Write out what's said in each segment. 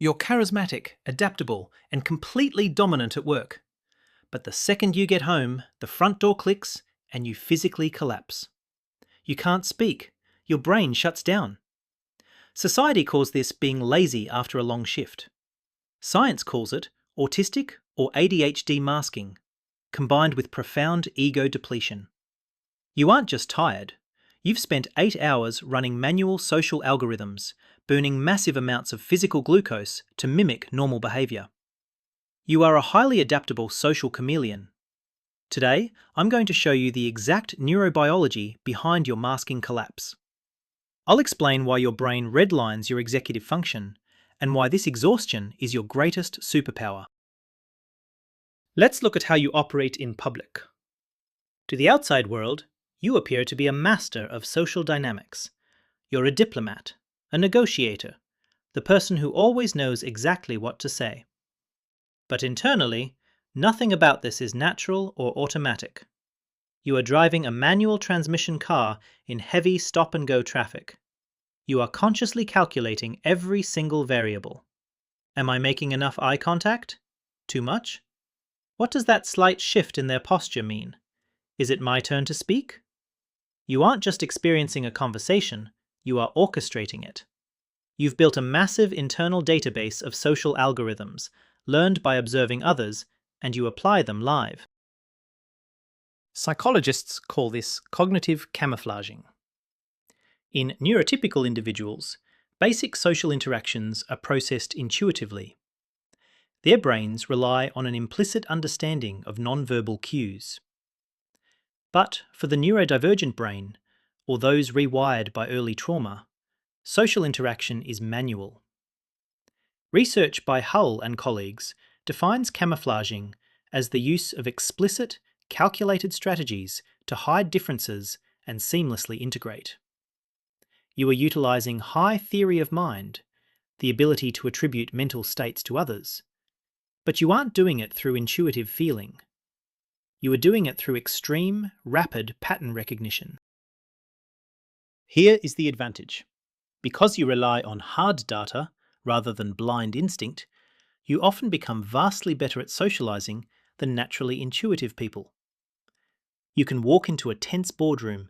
You're charismatic, adaptable, and completely dominant at work. But the second you get home, the front door clicks and you physically collapse. You can't speak. Your brain shuts down. Society calls this being lazy after a long shift. Science calls it autistic or ADHD masking, combined with profound ego depletion. You aren't just tired. You've spent 8 hours running manual social algorithms, burning massive amounts of physical glucose to mimic normal behaviour. You are a highly adaptable social chameleon. Today, I'm going to show you the exact neurobiology behind your masking collapse. I'll explain why your brain redlines your executive function and why this exhaustion is your greatest superpower. Let's look at how you operate in public. To the outside world, you appear to be a master of social dynamics. You're a diplomat, a negotiator, the person who always knows exactly what to say. But internally, nothing about this is natural or automatic. You are driving a manual transmission car in heavy stop-and-go traffic. You are consciously calculating every single variable. Am I making enough eye contact? Too much? What does that slight shift in their posture mean? Is it my turn to speak? You aren't just experiencing a conversation, you are orchestrating it. You've built a massive internal database of social algorithms, learned by observing others, and you apply them live. Psychologists call this cognitive camouflaging. In neurotypical individuals, basic social interactions are processed intuitively. Their brains rely on an implicit understanding of nonverbal cues. But for the neurodivergent brain, or those rewired by early trauma, social interaction is manual. Research by Hull and colleagues defines camouflaging as the use of explicit, calculated strategies to hide differences and seamlessly integrate. You are utilizing high theory of mind, the ability to attribute mental states to others, but you aren't doing it through intuitive feeling. You are doing it through extreme, rapid pattern recognition. Here is the advantage. Because you rely on hard data rather than blind instinct, you often become vastly better at socializing than naturally intuitive people. You can walk into a tense boardroom,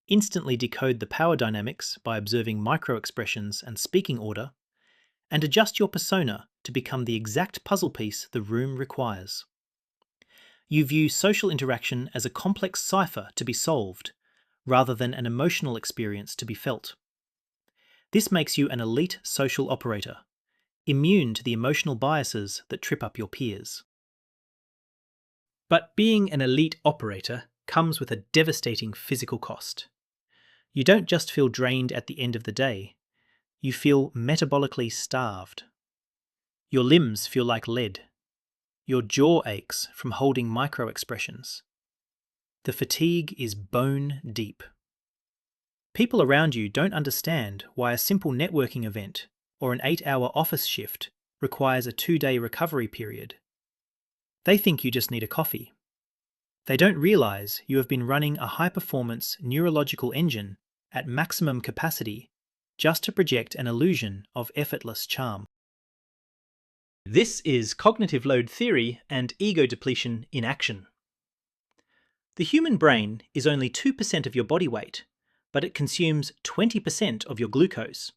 instantly decode the power dynamics by observing micro-expressions and speaking order, and adjust your persona to become the exact puzzle piece the room requires. You view social interaction as a complex cipher to be solved, rather than an emotional experience to be felt. This makes you an elite social operator, immune to the emotional biases that trip up your peers. But being an elite operator comes with a devastating physical cost. You don't just feel drained at the end of the day, you feel metabolically starved. Your limbs feel like lead. Your jaw aches from holding micro-expressions. The fatigue is bone deep. People around you don't understand why a simple networking event or an 8-hour office shift requires a 2-day recovery period. They think you just need a coffee. They don't realize you have been running a high-performance neurological engine at maximum capacity just to project an illusion of effortless charm. This is cognitive load theory and ego depletion in action. The human brain is only 2% of your body weight, but it consumes 20% of your glucose.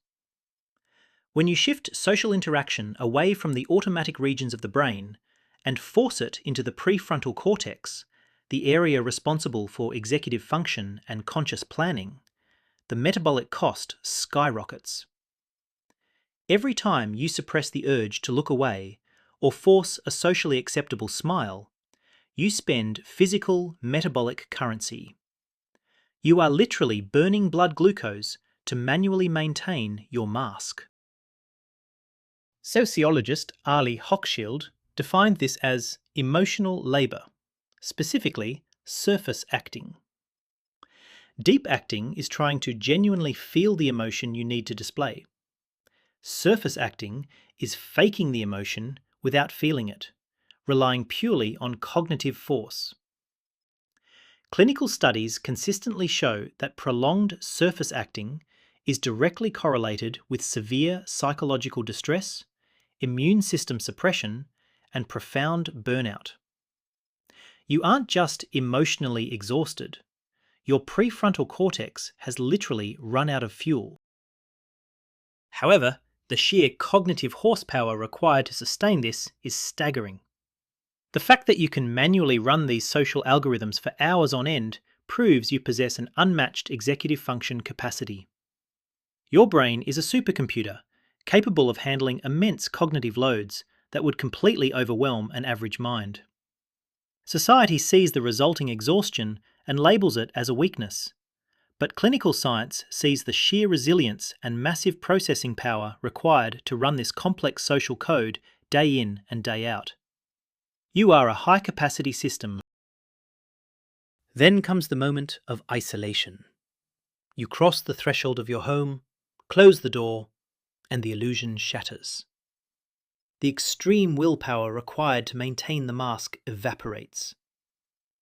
When you shift social interaction away from the automatic regions of the brain and force it into the prefrontal cortex, the area responsible for executive function and conscious planning, the metabolic cost skyrockets. Every time you suppress the urge to look away or force a socially acceptable smile, you spend physical metabolic currency. You are literally burning blood glucose to manually maintain your mask. Sociologist Ali Hochschild defined this as emotional labour, specifically surface acting. Deep acting is trying to genuinely feel the emotion you need to display. Surface acting is faking the emotion without feeling it, relying purely on cognitive force. Clinical studies consistently show that prolonged surface acting is directly correlated with severe psychological distress, immune system suppression, and profound burnout. You aren't just emotionally exhausted. Your prefrontal cortex has literally run out of fuel. However, the sheer cognitive horsepower required to sustain this is staggering. The fact that you can manually run these social algorithms for hours on end proves you possess an unmatched executive function capacity. Your brain is a supercomputer, capable of handling immense cognitive loads that would completely overwhelm an average mind. Society sees the resulting exhaustion and labels it as a weakness, but clinical science sees the sheer resilience and massive processing power required to run this complex social code day in and day out. You are a high-capacity system. Then comes the moment of isolation. You cross the threshold of your home, close the door, and the illusion shatters. The extreme willpower required to maintain the mask evaporates.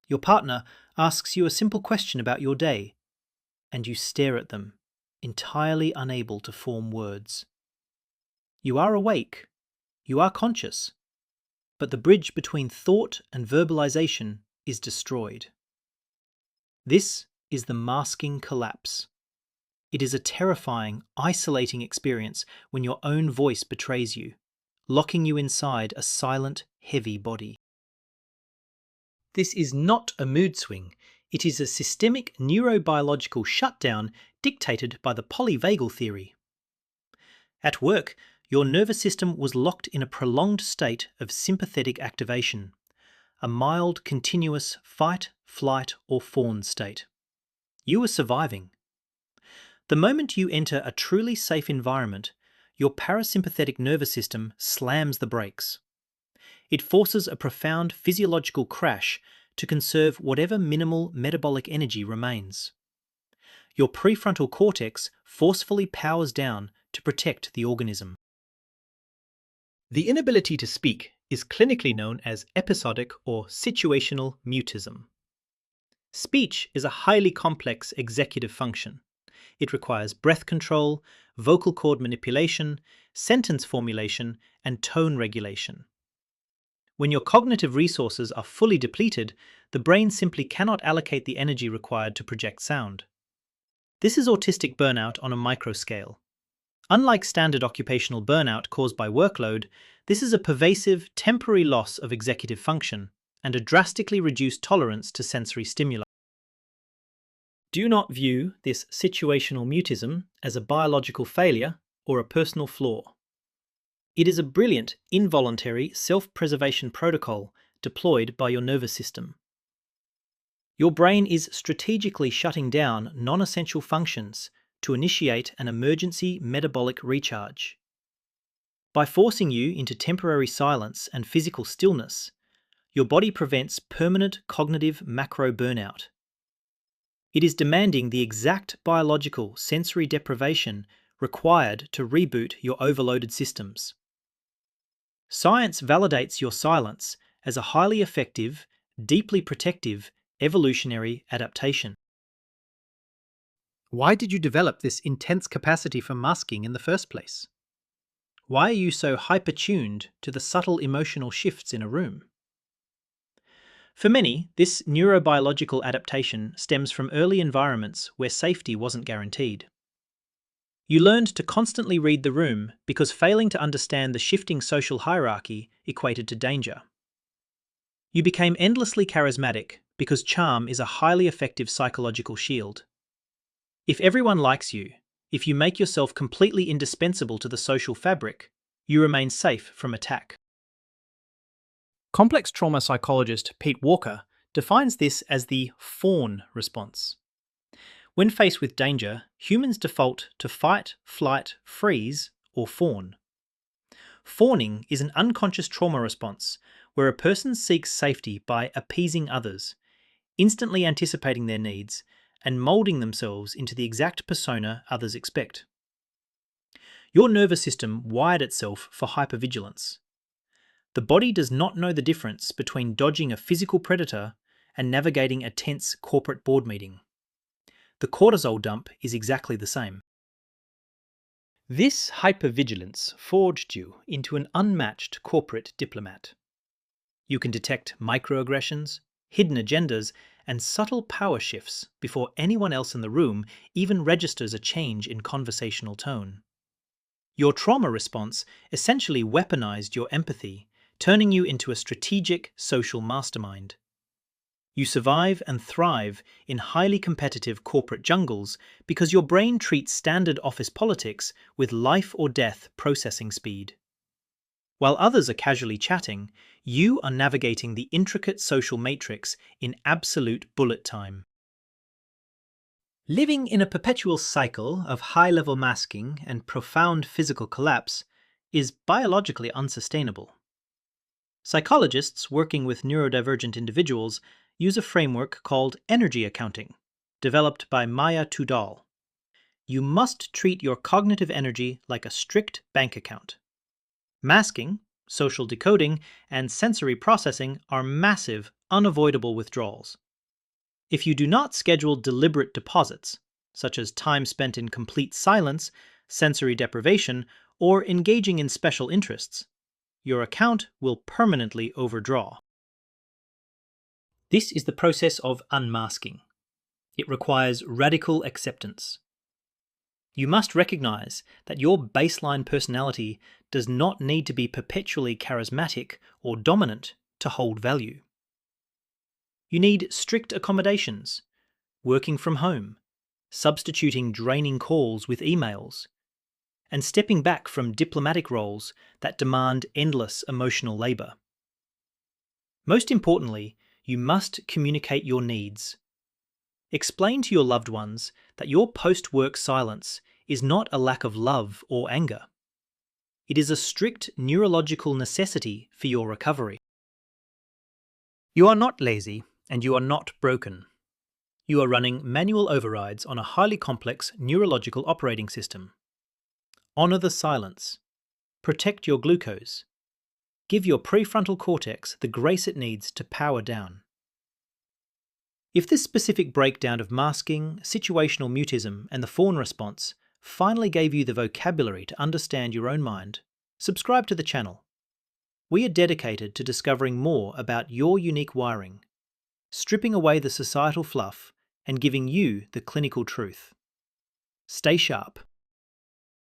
Your partner asks you a simple question about your day, and you stare at them, entirely unable to form words. You are awake, you are conscious, but the bridge between thought and verbalization is destroyed. This is the masking collapse. It is a terrifying, isolating experience when your own voice betrays you, locking you inside a silent, heavy body. This is not a mood swing. It is a systemic neurobiological shutdown dictated by the polyvagal theory. At work, your nervous system was locked in a prolonged state of sympathetic activation, a mild, continuous fight, flight, or fawn state. You are surviving. The moment you enter a truly safe environment, your parasympathetic nervous system slams the brakes. It forces a profound physiological crash to conserve whatever minimal metabolic energy remains. Your prefrontal cortex forcefully powers down to protect the organism. The inability to speak is clinically known as episodic or situational mutism. Speech is a highly complex executive function. It requires breath control, vocal cord manipulation, sentence formulation, and tone regulation. When your cognitive resources are fully depleted, the brain simply cannot allocate the energy required to project sound. This is autistic burnout on a micro scale. Unlike standard occupational burnout caused by workload, this is a pervasive, temporary loss of executive function and a drastically reduced tolerance to sensory stimuli. Do not view this situational mutism as a biological failure or a personal flaw. It is a brilliant, involuntary self-preservation protocol deployed by your nervous system. Your brain is strategically shutting down non-essential functions to initiate an emergency metabolic recharge. By forcing you into temporary silence and physical stillness, your body prevents permanent cognitive macro burnout. It is demanding the exact biological sensory deprivation required to reboot your overloaded systems. Science validates your silence as a highly effective, deeply protective evolutionary adaptation. Why did you develop this intense capacity for masking in the first place? Why are you so hyper-tuned to the subtle emotional shifts in a room? For many, this neurobiological adaptation stems from early environments where safety wasn't guaranteed. You learned to constantly read the room because failing to understand the shifting social hierarchy equated to danger. You became endlessly charismatic because charm is a highly effective psychological shield. If everyone likes you, if you make yourself completely indispensable to the social fabric, you remain safe from attack. Complex trauma psychologist Pete Walker defines this as the Fawn response. When faced with danger, humans default to fight, flight, freeze, or fawn. Fawning is an unconscious trauma response where a person seeks safety by appeasing others, instantly anticipating their needs, and moulding themselves into the exact persona others expect. Your nervous system wired itself for hypervigilance. The body does not know the difference between dodging a physical predator and navigating a tense corporate board meeting. The cortisol dump is exactly the same. This hypervigilance forged you into an unmatched corporate diplomat. You can detect microaggressions, hidden agendas, and subtle power shifts before anyone else in the room even registers a change in conversational tone. Your trauma response essentially weaponized your empathy, turning you into a strategic social mastermind. You survive and thrive in highly competitive corporate jungles because your brain treats standard office politics with life or death processing speed. While others are casually chatting, you are navigating the intricate social matrix in absolute bullet time. Living in a perpetual cycle of high-level masking and profound physical collapse is biologically unsustainable. Psychologists working with neurodivergent individuals use a framework called energy accounting, developed by Maya Tudal. You must treat your cognitive energy like a strict bank account. Masking, social decoding, and sensory processing are massive, unavoidable withdrawals. If you do not schedule deliberate deposits, such as time spent in complete silence, sensory deprivation, or engaging in special interests, your account will permanently overdraw. This is the process of unmasking. It requires radical acceptance. You must recognize that your baseline personality does not need to be perpetually charismatic or dominant to hold value. You need strict accommodations, working from home, substituting draining calls with emails, and stepping back from diplomatic roles that demand endless emotional labor. Most importantly, you must communicate your needs. Explain to your loved ones that your post-work silence is not a lack of love or anger. It is a strict neurological necessity for your recovery. You are not lazy and you are not broken. You are running manual overrides on a highly complex neurological operating system. Honor the silence. Protect your glucose. Give your prefrontal cortex the grace it needs to power down. If this specific breakdown of masking, situational mutism, and the Fawn response finally gave you the vocabulary to understand your own mind, subscribe to the channel. We are dedicated to discovering more about your unique wiring, stripping away the societal fluff, and giving you the clinical truth. Stay sharp.